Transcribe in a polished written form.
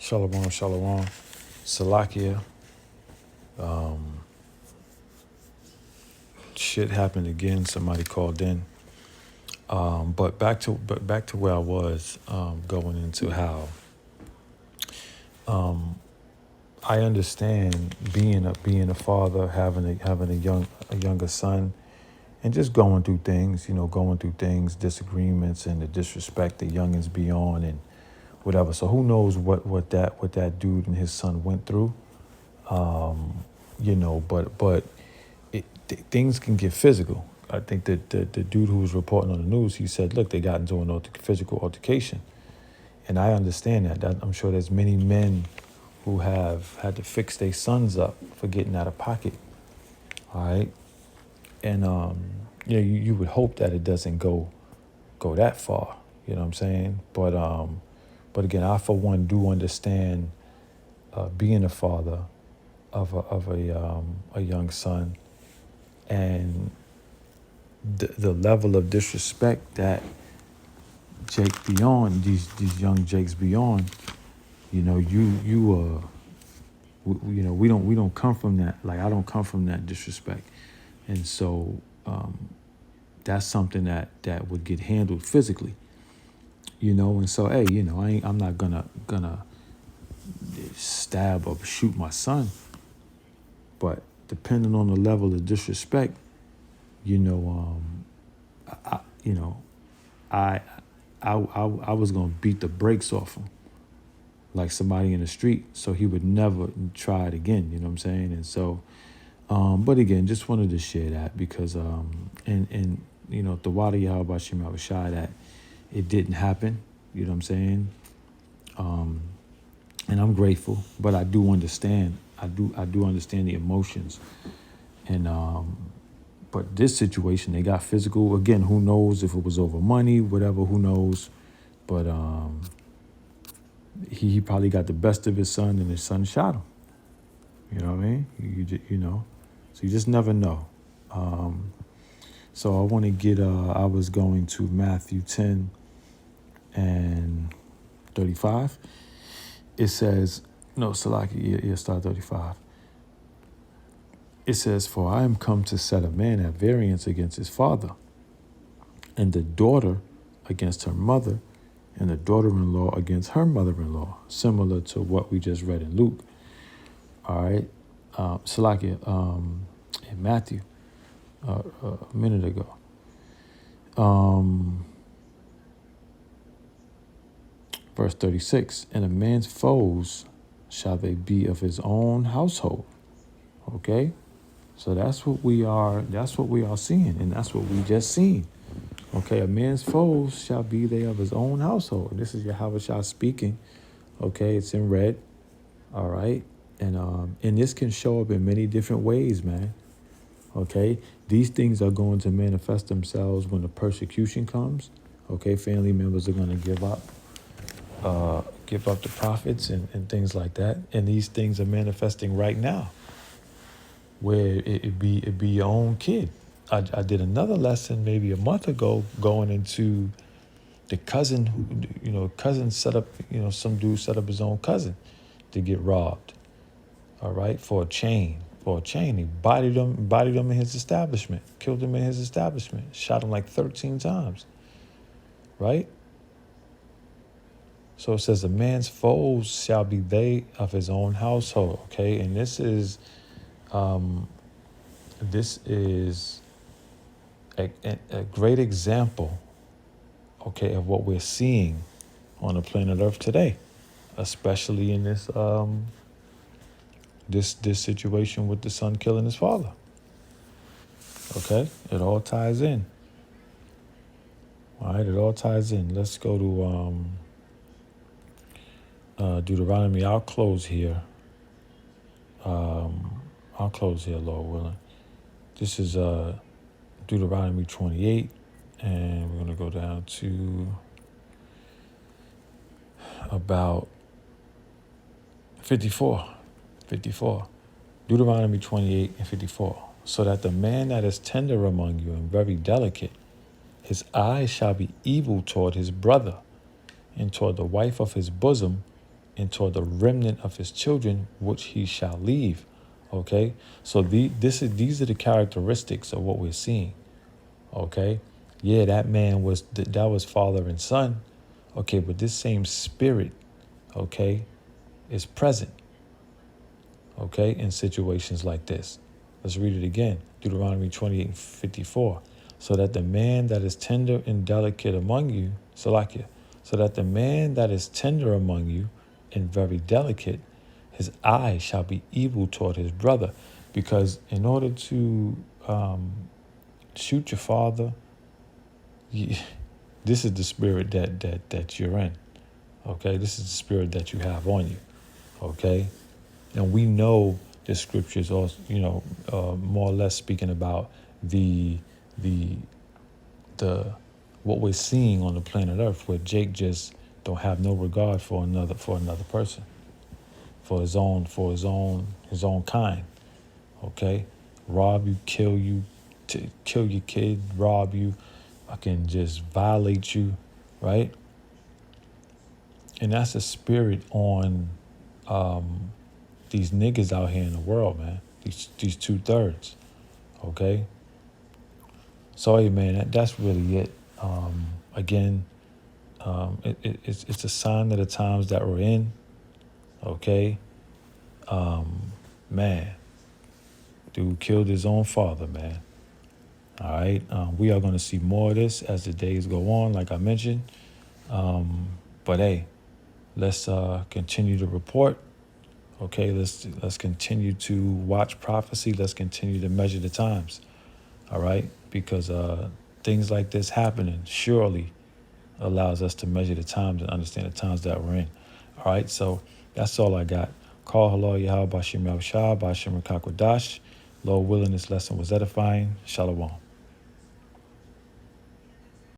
Shalom, shalom. Salakia. Shit happened again. Somebody called in. But back to where I was going into how I understand being a father, having a younger son, and just going through things, disagreements and the disrespect the youngins be on and whatever. So who knows what that dude and his son went through. But things can get physical. I think that the dude who was reporting on the news, he said, look, they got into an physical altercation. And I understand that. I'm sure there's many men who have had to fix their sons up for getting out of pocket. All right. And, you would hope that it doesn't go that far. You know what I'm saying? But again, I, for one, do understand being a father of a young son and the level of disrespect that Jake be on, these young Jakes be on. We don't come from that. Like, I don't come from that disrespect, and so that's something that would get handled physically. And so hey, I'm not gonna stab or shoot my son, but depending on the level of disrespect, I was gonna beat the brakes off him like somebody in the street, so he would never try it again. You know what I'm saying? And so, but again, just wanted to share that because, and the water Yahweh Shem Shai, that it didn't happen. You know what I'm saying? And I'm grateful, but I do understand. I do understand the emotions, and but this situation, they got physical. Again, who knows if it was over money, whatever, who knows. But he probably got the best of his son, and his son shot him. You know what I mean? So you just never know. So I want to get, I was going to Matthew 10 and 35. It says, no, Salaki, start 35. It says, for I am come to set a man at variance against his father, and the daughter against her mother, and the daughter-in-law against her mother-in-law, similar to what we just read in Luke. All right. Salakia, in Matthew, a minute ago. Verse 36, and a man's foes shall they be of his own household. Okay? So that's what we are seeing, and that's what we just seen. Okay, a man's foes shall be they of his own household. And this is Yahweh Shah speaking. Okay, it's in red. All right. And this can show up in many different ways, man. Okay, these things are going to manifest themselves when the persecution comes. Okay, family members are going to give up the prophets and things like that. And these things are manifesting right now, where it'd be your own kid. I did another lesson maybe a month ago going into the cousin who, cousin set up, some dude set up his own cousin to get robbed. All right, for a chain. He bodied him in his establishment, killed him in his establishment, shot him like 13 times. Right? So it says, a man's foes shall be they of his own household. Okay, and this is a great example, okay, of what we're seeing on the planet Earth today, especially in this this situation with the son killing his father. Okay, it all ties in. All right, it all ties in. Let's go to Deuteronomy. I'll close here, Lord willing. This is Deuteronomy 28, and we're going to go down to about 54. Deuteronomy 28 and 54. So that the man that is tender among you and very delicate, his eyes shall be evil toward his brother, and toward the wife of his bosom, and toward the remnant of his children, which he shall leave. Okay, so these are the characteristics of what we're seeing. Okay, yeah, that was father and son. Okay, but this same spirit, okay, is present. Okay, in situations like this. Let's read it again. Deuteronomy 28:54. So that the man that is tender and delicate among you, Salakia, so that the man that is tender among you and very delicate, his eye shall be evil toward his brother. Because in order to shoot your father, this is the spirit that you're in. Okay, this is the spirit that you have on you. Okay, and we know the scriptures also, more or less speaking about the the the what we're seeing on the planet Earth, where Jake just don't have no regard for another person, for his own kind. Okay, rob you, kill your kid, rob you, I can just violate you, right? And that's the spirit on these niggas out here in the world, man. These 2/3. Okay. So hey, man, that's really it. Again, it's a sign of the times that we're in. Okay. Man, dude killed his own father, man. All right. We are going to see more of this as the days go on, like I mentioned. But hey, let's continue to report. Okay, let's continue to watch prophecy. Let's continue to measure the times. All right, because things like this happening surely allows us to measure the times and understand the times that we're in. All right, so that's all I got. Call hello Yahweh Bashim Yahushua Bashim Rakakwadash. Lord willing, this lesson was edifying. Shalom.